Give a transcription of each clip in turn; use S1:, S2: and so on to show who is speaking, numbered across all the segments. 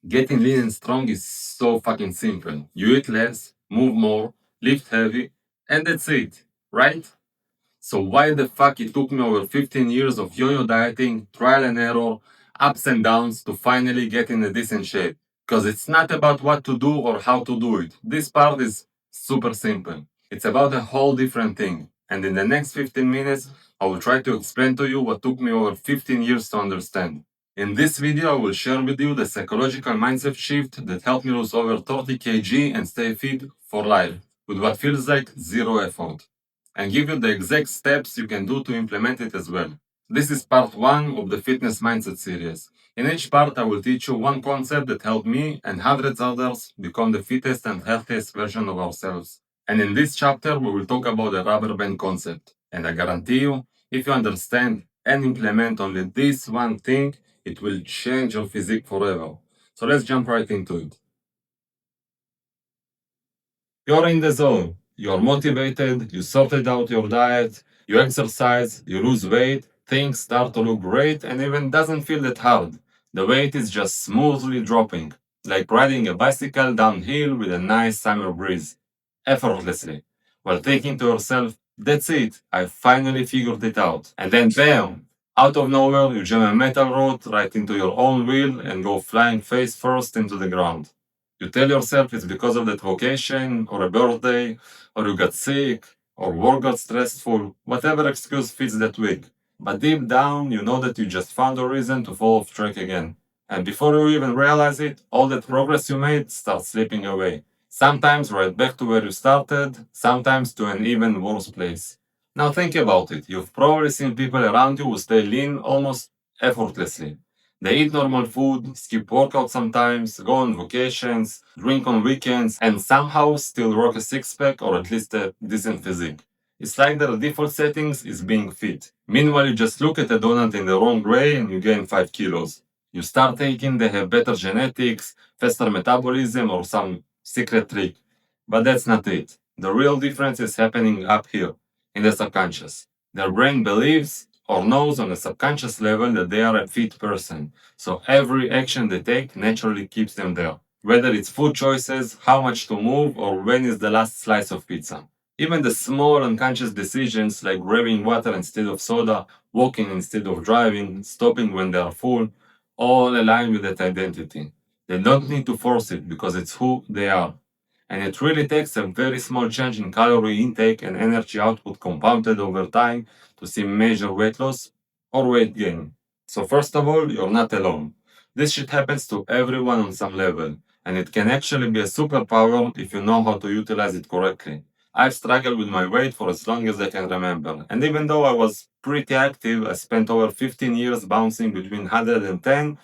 S1: Getting lean and strong is so fucking simple. You eat less, move more, lift heavy, and that's it, right? So why the fuck it took me over 15 years of yo-yo dieting, trial and error, ups and downs to finally get in a decent shape? Because it's not about what to do or how to do it. This part is super simple. It's about a whole different thing. And in the next 15 minutes, I will try to explain to you what took me over 15 years to understand. In this video, I will share with you the psychological mindset shift that helped me lose over 30 kg and stay fit for life with what feels like zero effort, and give you the exact steps you can do to implement it as well. This is part 1 of the Fitness Mindset series. In each part, I will teach you one concept that helped me and hundreds others become the fittest and healthiest version of ourselves. And in this chapter, we will talk about the rubber band concept. And I guarantee you, if you understand and implement only this one thing, it will change your physique forever. So let's jump right into it. You're in the zone. You're motivated, you sorted out your diet, you exercise, you lose weight, things start to look great and even doesn't feel that hard. The weight is just smoothly dropping, like riding a bicycle downhill with a nice summer breeze, effortlessly, while thinking to yourself, that's it, I finally figured it out. And then bam! Out of nowhere, you jam a metal rod right into your own wheel and go flying face first into the ground. You tell yourself it's because of that vacation, or a birthday, or you got sick, or work got stressful, whatever excuse fits that week. But deep down, you know that you just found a reason to fall off track again. And before you even realize it, all that progress you made starts slipping away. Sometimes right back to where you started, sometimes to an even worse place. Now think about it. You've probably seen people around you who stay lean almost effortlessly. They eat normal food, skip workouts sometimes, go on vacations, drink on weekends, and somehow still rock a six pack or at least a decent physique. It's like their default settings is being fit. Meanwhile, you just look at a donut in the wrong way and you gain 5 kilos. You start thinking they have better genetics, faster metabolism, or some secret trick. But that's not it. The real difference is happening up here, in the subconscious. Their brain believes or knows on a subconscious level that they are a fit person, so every action they take naturally keeps them there. Whether it's food choices, how much to move, or when is the last slice of pizza. Even the small unconscious decisions like grabbing water instead of soda, walking instead of driving, stopping when they are full, all align with that identity. They don't need to force it because it's who they are. And it really takes a very small change in calorie intake and energy output compounded over time to see major weight loss or weight gain. So first of all, you're not alone. This shit happens to everyone on some level, and it can actually be a superpower if you know how to utilize it correctly. I've struggled with my weight for as long as I can remember, and even though I was pretty active, I spent over 15 years bouncing between 110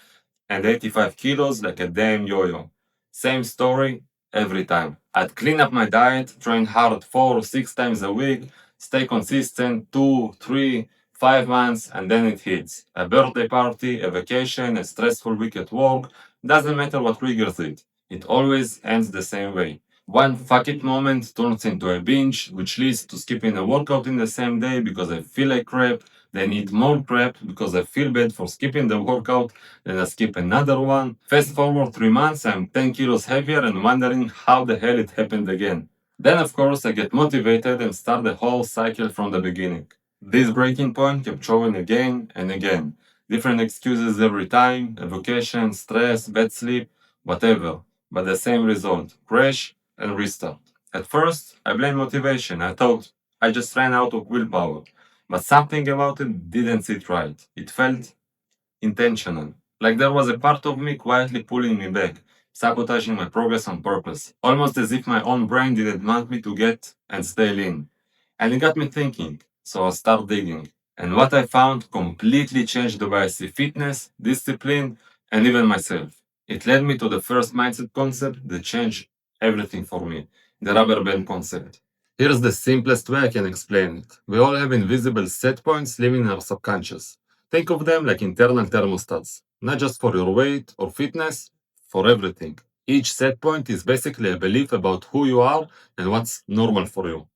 S1: and 85 kilos like a damn yo-yo. Same story every time. I'd clean up my diet, train hard 4 or 6 times a week, stay consistent 2, 3, 5 months, and then it hits. A birthday party, a vacation, a stressful week at work, doesn't matter what triggers it. It always ends the same way. One fuck it moment turns into a binge, which leads to skipping a workout in the same day because I feel like crap, then eat more crap because I feel bad for skipping the workout, then I skip another one. Fast forward 3 months, I'm 10 kilos heavier and wondering how the hell it happened again. Then, of course, I get motivated and start the whole cycle from the beginning. This breaking point kept showing again and again. Different excuses every time, a vacation, stress, bad sleep, whatever. But the same result, crash and restart. At first, I blamed motivation. I thought I just ran out of willpower. But something about it didn't sit right. It felt intentional. Like there was a part of me quietly pulling me back, sabotaging my progress on purpose, almost as if my own brain didn't want me to get and stay lean. And it got me thinking, so I started digging. And what I found completely changed the way I see fitness, discipline, and even myself. It led me to the first mindset concept that changed everything for me, the rubber band concept. Here's the simplest way I can explain it. We all have invisible set points living in our subconscious. Think of them like internal thermostats, not just for your weight or fitness, for everything. Each set point is basically a belief about who you are and what's normal for you,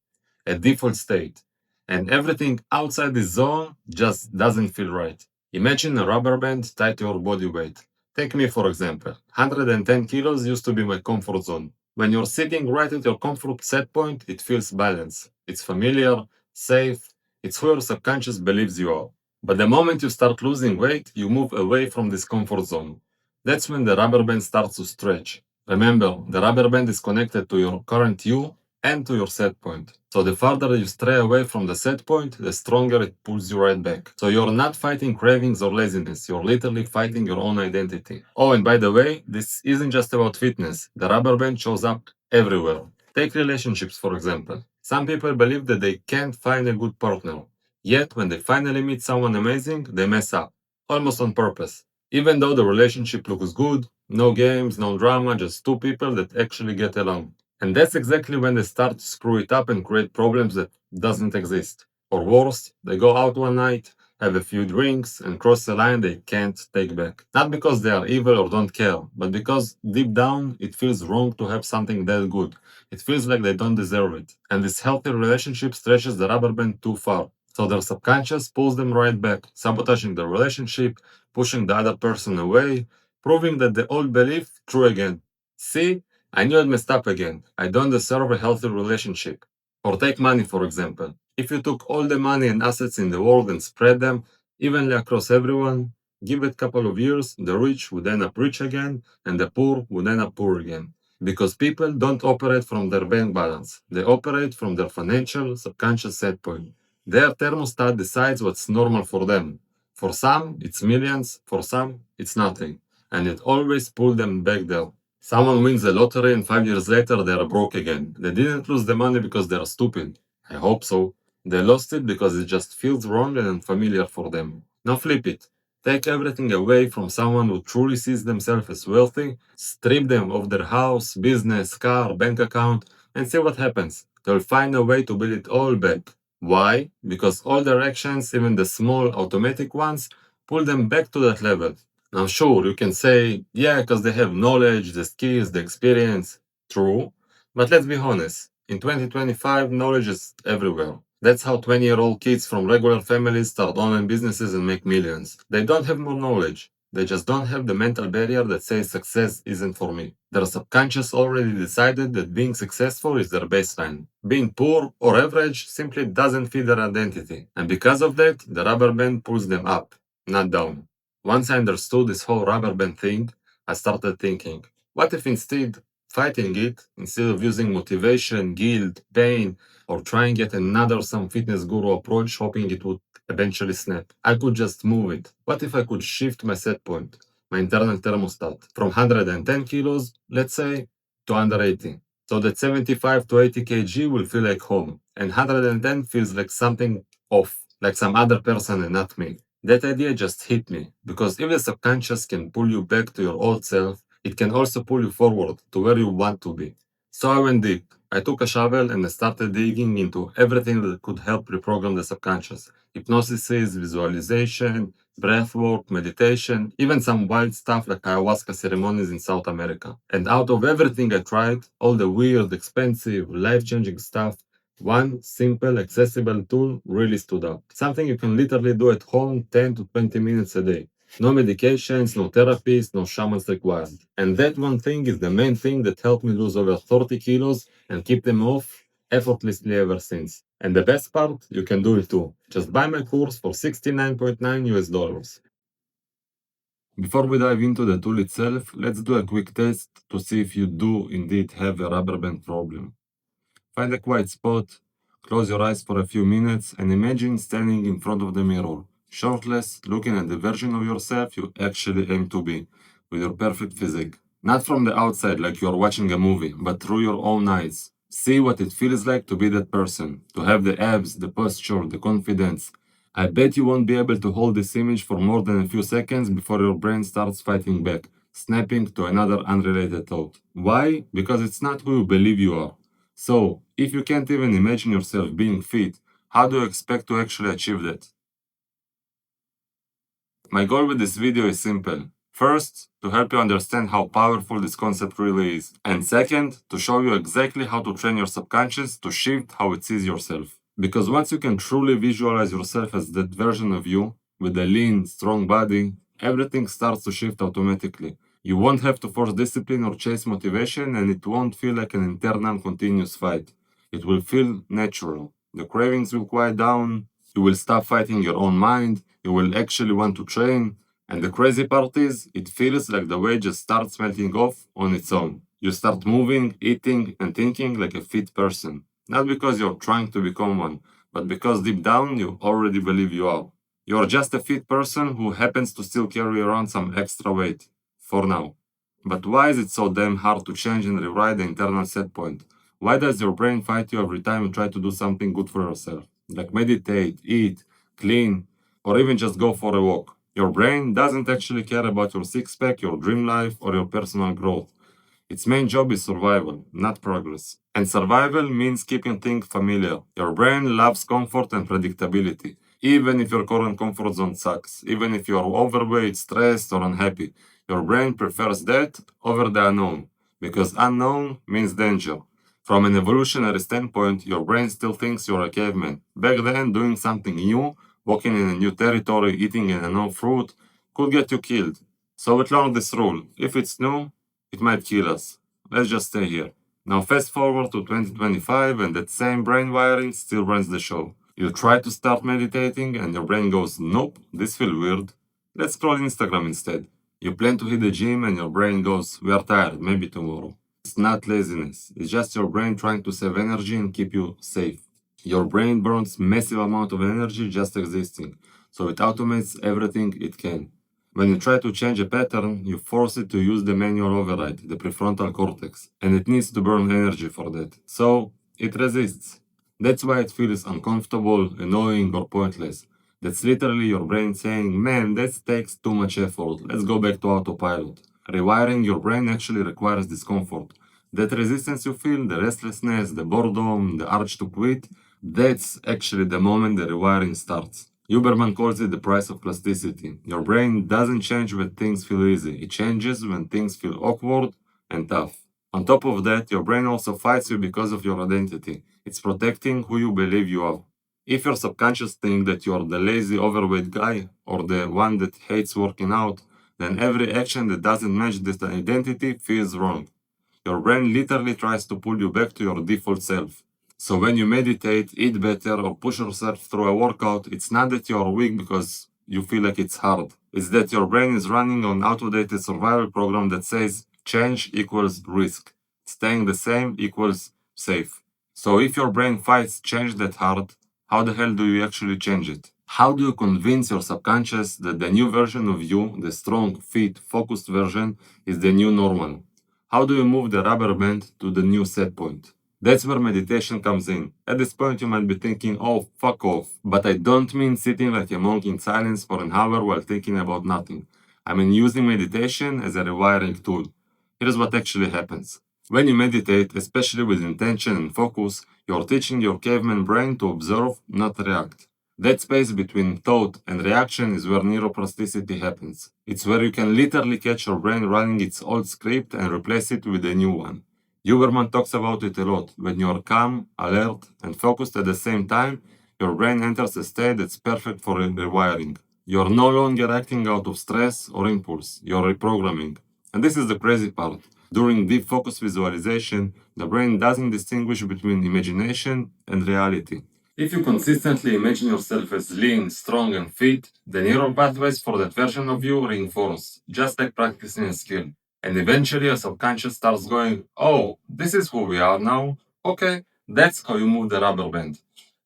S1: a default state. And everything outside this zone just doesn't feel right. Imagine a rubber band tied to your body weight. Take me for example. 110 kilos used to be my comfort zone. When you're sitting right at your comfort set point, it feels balanced. It's familiar, safe, it's where your subconscious believes you are. But the moment you start losing weight, you move away from this comfort zone. That's when the rubber band starts to stretch. Remember, the rubber band is connected to your current you and to your set point. So the farther you stray away from the set point, the stronger it pulls you right back. So you're not fighting cravings or laziness, you're literally fighting your own identity. Oh, and by the way, this isn't just about fitness. The rubber band shows up everywhere. Take relationships, for example. Some people believe that they can't find a good partner. Yet, when they finally meet someone amazing, they mess up, almost on purpose. Even though the relationship looks good, no games, no drama, just two people that actually get along. And that's exactly when they start to screw it up and create problems that doesn't exist. Or worse, they go out one night, have a few drinks, and cross a line they can't take back. Not because they are evil or don't care, but because deep down it feels wrong to have something that good. It feels like they don't deserve it. And this healthy relationship stretches the rubber band too far. So their subconscious pulls them right back, sabotaging the relationship, pushing the other person away, proving that the old belief true again. See, I knew I messed up again. I don't deserve a healthy relationship. Or take money, for example. If you took all the money and assets in the world and spread them evenly across everyone, give it a couple of years, the rich would end up rich again, and the poor would end up poor again. Because people don't operate from their bank balance. They operate from their financial subconscious set point. Their thermostat decides what's normal for them. For some, it's millions, for some, it's nothing. And it always pulls them back there. Someone wins the lottery and 5 years later they are broke again. They didn't lose the money because they are stupid. I hope so. They lost it because it just feels wrong and unfamiliar for them. Now flip it. Take everything away from someone who truly sees themselves as wealthy, strip them of their house, business, car, bank account, and see what happens. They'll find a way to build it all back. Why? Because all their actions, even the small automatic ones, pull them back to that level. Now, sure, you can say, yeah, because they have knowledge, the skills, the experience. True. But let's be honest. In 2025, knowledge is everywhere. That's how 20-year-old kids from regular families start online businesses and make millions. They don't have more knowledge. They just don't have the mental barrier that says success isn't for me. Their subconscious already decided that being successful is their baseline. Being poor or average simply doesn't fit their identity. And because of that, the rubber band pulls them up, not down. Once I understood this whole rubber band thing, I started thinking, what if instead fighting it, instead of using motivation, guilt, pain, or trying yet another some fitness guru approach hoping it would eventually snap, I could just move it? What if I could shift my set point, my internal thermostat, from 110 kilos, let's say, to under 80? So that 75 to 80 kg will feel like home, and 110 feels like something off, like some other person and not me. That idea just hit me, because if the subconscious can pull you back to your old self, it can also pull you forward to where you want to be. So I went deep. I took a shovel and I started digging into everything that could help reprogram the subconscious. Hypnosis, visualization, breathwork, meditation, even some wild stuff like ayahuasca ceremonies in South America. And out of everything I tried, all the weird, expensive, life-changing stuff, one simple, accessible tool really stood out. Something you can literally do at home 10 to 20 minutes a day. No medications, no therapies, no shamans required. And that one thing is the main thing that helped me lose over 30 kilos and keep them off effortlessly ever since. And the best part, you can do it too. Just buy my course for 69.9 US dollars. Before we dive into the tool itself, let's do a quick test to see if you do indeed have a rubber band problem. Find a quiet spot, close your eyes for a few minutes, and imagine standing in front of the mirror, shirtless, looking at the version of yourself you actually aim to be, with your perfect physique. Not from the outside like you're watching a movie, but through your own eyes. See what it feels like to be that person, to have the abs, the posture, the confidence. I bet you won't be able to hold this image for more than a few seconds before your brain starts fighting back, snapping to another unrelated thought. Why? Because it's not who you believe you are. So, if you can't even imagine yourself being fit, how do you expect to actually achieve that? My goal with this video is simple. First, to help you understand how powerful this concept really is. And second, to show you exactly how to train your subconscious to shift how it sees yourself. Because once you can truly visualize yourself as that version of you, with a lean, strong body, everything starts to shift automatically. You won't have to force discipline or chase motivation, and it won't feel like an internal continuous fight. It will feel natural. The cravings will quiet down, you will stop fighting your own mind, you will actually want to train, and the crazy part is, it feels like the weight just starts melting off on its own. You start moving, eating, and thinking like a fit person. Not because you're trying to become one, but because deep down you already believe you are. You're just a fit person who happens to still carry around some extra weight. For now. But why is it so damn hard to change and rewrite the internal set point? Why does your brain fight you every time you try to do something good for yourself? Like meditate, eat, clean, or even just go for a walk. Your brain doesn't actually care about your six pack, your dream life, or your personal growth. Its main job is survival, not progress. And survival means keeping things familiar. Your brain loves comfort and predictability, even if your current comfort zone sucks, even if you are overweight, stressed, or unhappy. Your brain prefers that over the unknown, because unknown means danger. From an evolutionary standpoint, your brain still thinks you're a caveman. Back then, doing something new, walking in a new territory, eating an unknown fruit, could get you killed. So it learned this rule. If it's new, it might kill us. Let's just stay here. Now fast forward to 2025 and that same brain wiring still runs the show. You try to start meditating and your brain goes, nope, this feels weird. Let's scroll Instagram instead. You plan to hit the gym and your brain goes, we are tired, maybe tomorrow. It's not laziness, it's just your brain trying to save energy and keep you safe. Your brain burns massive amount of energy just existing, so it automates everything it can. When you try to change a pattern, you force it to use the manual override, the prefrontal cortex, and it needs to burn energy for that. So, it resists. That's why it feels uncomfortable, annoying, or pointless. That's literally your brain saying, man, that takes too much effort, let's go back to autopilot. Rewiring your brain actually requires discomfort. That resistance you feel, the restlessness, the boredom, the urge to quit, that's actually the moment the rewiring starts. Huberman calls it the price of plasticity. Your brain doesn't change when things feel easy, it changes when things feel awkward and tough. On top of that, your brain also fights you because of your identity. It's protecting who you believe you are. If your subconscious thinks that you are the lazy, overweight guy or the one that hates working out, then every action that doesn't match this identity feels wrong. Your brain literally tries to pull you back to your default self. So when you meditate, eat better, or push yourself through a workout, it's not that you are weak because you feel like it's hard. It's that your brain is running on outdated survival program that says change equals risk. Staying the same equals safe. So if your brain fights change that hard, how the hell do you actually change it? How do you convince your subconscious that the new version of you, the strong, fit, focused version, is the new normal? How do you move the rubber band to the new set point? That's where meditation comes in. At this point, you might be thinking, oh, fuck off. But I don't mean sitting like a monk in silence for an hour while thinking about nothing. I mean using meditation as a rewiring tool. Here's what actually happens. When you meditate, especially with intention and focus, you're teaching your caveman brain to observe, not react. That space between thought and reaction is where neuroplasticity happens. It's where you can literally catch your brain running its old script and replace it with a new one. Huberman talks about it a lot. When you are calm, alert, and focused at the same time, your brain enters a state that's perfect for rewiring. You're no longer acting out of stress or impulse, you're reprogramming. And this is the crazy part. During deep focus visualization, the brain doesn't distinguish between imagination and reality. If you consistently imagine yourself as lean, strong, and fit, the neural pathways for that version of you reinforce, just like practicing a skill. And eventually your subconscious starts going, oh, this is who we are now. Okay, that's how you move the rubber band.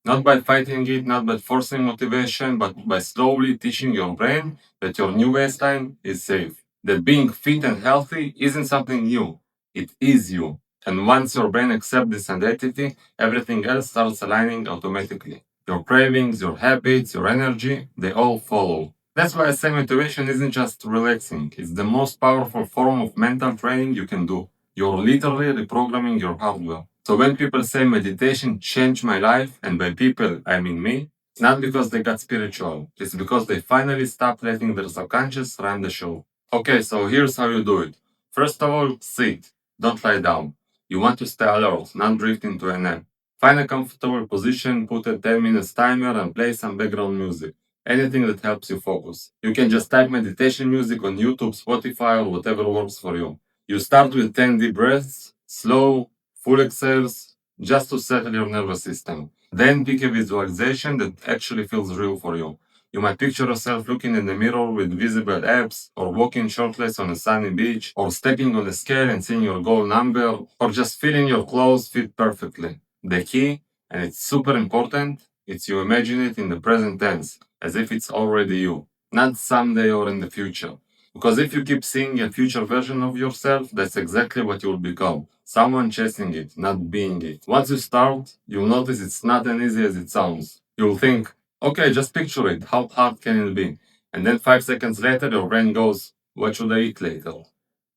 S1: Not by fighting it, not by forcing motivation, but by slowly teaching your brain that your new baseline is safe. That being fit and healthy isn't something new. It is you. And once your brain accepts this identity, everything else starts aligning automatically. Your cravings, your habits, your energy, they all follow. That's why I say motivation isn't just relaxing, it's the most powerful form of mental training you can do. You're literally reprogramming your hardware. So when people say meditation changed my life, and by people I mean me, it's not because they got spiritual, it's because they finally stopped letting their subconscious run the show. Okay, so here's how you do it. First of all, sit. Don't lie down. You want to stay alert, not drift into a nap. Find a comfortable position, put a 10 minutes timer, and play some background music. anything that helps you focus. You can just type meditation music on YouTube, Spotify, or whatever works for you. You start with 10 deep breaths, slow, full exhales, just to settle your nervous system. Then pick a visualization that actually feels real for you. You might picture yourself looking in the mirror with visible abs, or walking shirtless on a sunny beach, or stepping on a scale and seeing your goal number, or just feeling your clothes fit perfectly. The key, and it's super important, it's you imagine it in the present tense, as if it's already you, not someday or in the future. Because if you keep seeing a future version of yourself, that's exactly what you will become. Someone chasing it, not being it. Once you start, you'll notice it's not as easy as it sounds. You'll think, okay, just picture it, how hard can it be? And then 5 seconds later, your brain goes, what should I eat later?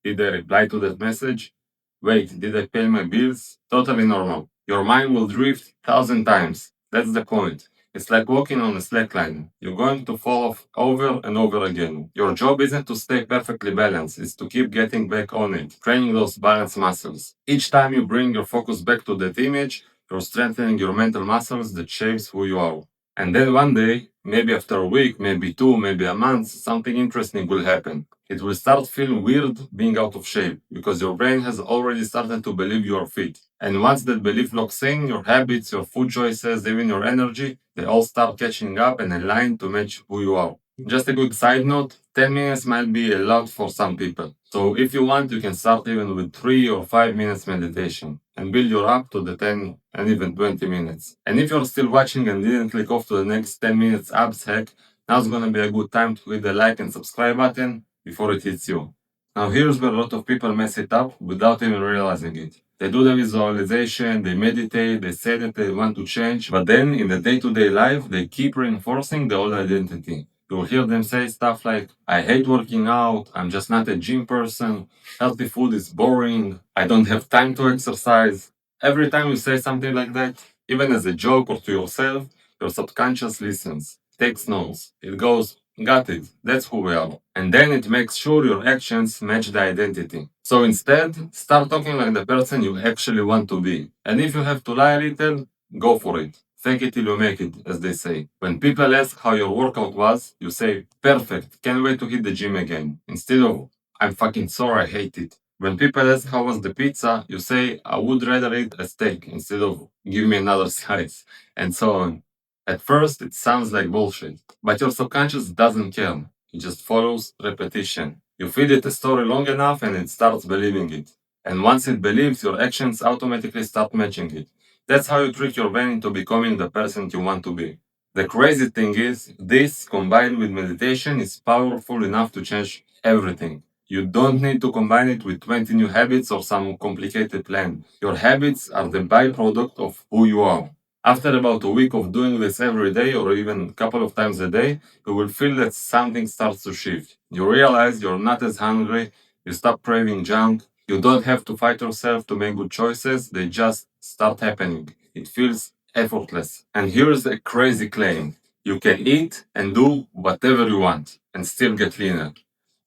S1: Did I reply to that message? Wait, did I pay my bills? Totally normal. Your mind will drift 1,000 times. That's the point. It's like walking on a slack line. You're going to fall off over and over again. Your job isn't to stay perfectly balanced, it's to keep getting back on it, training those balance muscles. Each time you bring your focus back to that image, you're strengthening your mental muscles that shapes who you are. And then one day, maybe after a week, maybe two, maybe a month, something interesting will happen. It will start feeling weird being out of shape because your brain has already started to believe you are fit. And once that belief locks in, your habits, your food choices, even your energy, they all start catching up and align to match who you are. Just a quick side note, 10 minutes might be a lot for some people. So if you want, you can start even with 3 or 5 minutes meditation and build your up to the 10 and even 20 minutes. And if you're still watching and didn't click off to the next 10 minutes abs hack, now's gonna be a good time to hit the like and subscribe button before it hits you. Now here's where a lot of people mess it up without even realizing it. They do the visualization, they meditate, they say that they want to change, but then in the day-to-day life, they keep reinforcing the old identity. You'll hear them say stuff like, I hate working out, I'm just not a gym person, healthy food is boring, I don't have time to exercise. Every time you say something like that, even as a joke or to yourself, your subconscious listens, takes notes. It goes, got it, that's who we are. And then it makes sure your actions match the identity. So instead, start talking like the person you actually want to be. And if you have to lie a little, go for it. Fake it till you make it, as they say. When people ask how your workout was, you say, perfect, can't wait to hit the gym again. Instead of, I'm fucking sorry, I hate it. When people ask how was the pizza, you say, I would rather eat a steak instead of give me another slice, and so on. At first, it sounds like bullshit, but your subconscious doesn't care. It just follows repetition. You feed it a story long enough and it starts believing it. And once it believes, your actions automatically start matching it. That's how you trick your brain into becoming the person you want to be. The crazy thing is, this combined with meditation is powerful enough to change everything. You don't need to combine it with 20 new habits or some complicated plan. Your habits are the byproduct of who you are. After about a week of doing this every day or even a couple of times a day, you will feel that something starts to shift. You realize you're not as hungry, you stop craving junk, you don't have to fight yourself to make good choices, they just start happening. It feels effortless. And here's a crazy claim. You can eat and do whatever you want and still get leaner.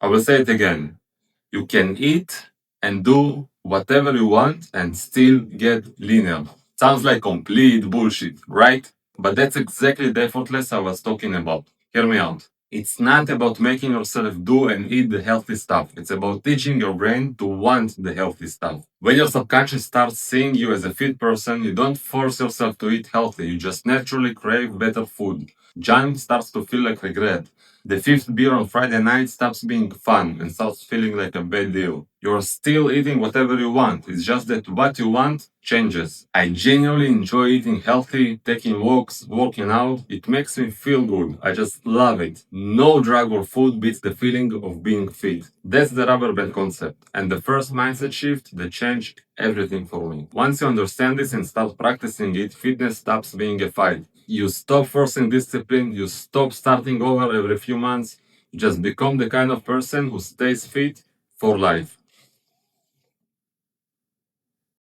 S1: I will say it again. You can eat and do whatever you want and still get leaner. Sounds like complete bullshit, right? But that's exactly the effortless I was talking about. Hear me out. It's not about making yourself do and eat the healthy stuff. It's about teaching your brain to want the healthy stuff. When your subconscious starts seeing you as a fit person, you don't force yourself to eat healthy. You just naturally crave better food. Junk starts to feel like regret. The fifth beer on Friday night stops being fun and starts feeling like a bad deal. You're still eating whatever you want, it's just that what you want changes. I genuinely enjoy eating healthy, taking walks, working out. It makes me feel good. I just love it. No drug or food beats the feeling of being fit. That's the rubber band concept, and the first mindset shift that changed everything for me. Once you understand this and start practicing it, fitness stops being a fight. You stop forcing discipline, you stop starting over every few months, you just become the kind of person who stays fit for life.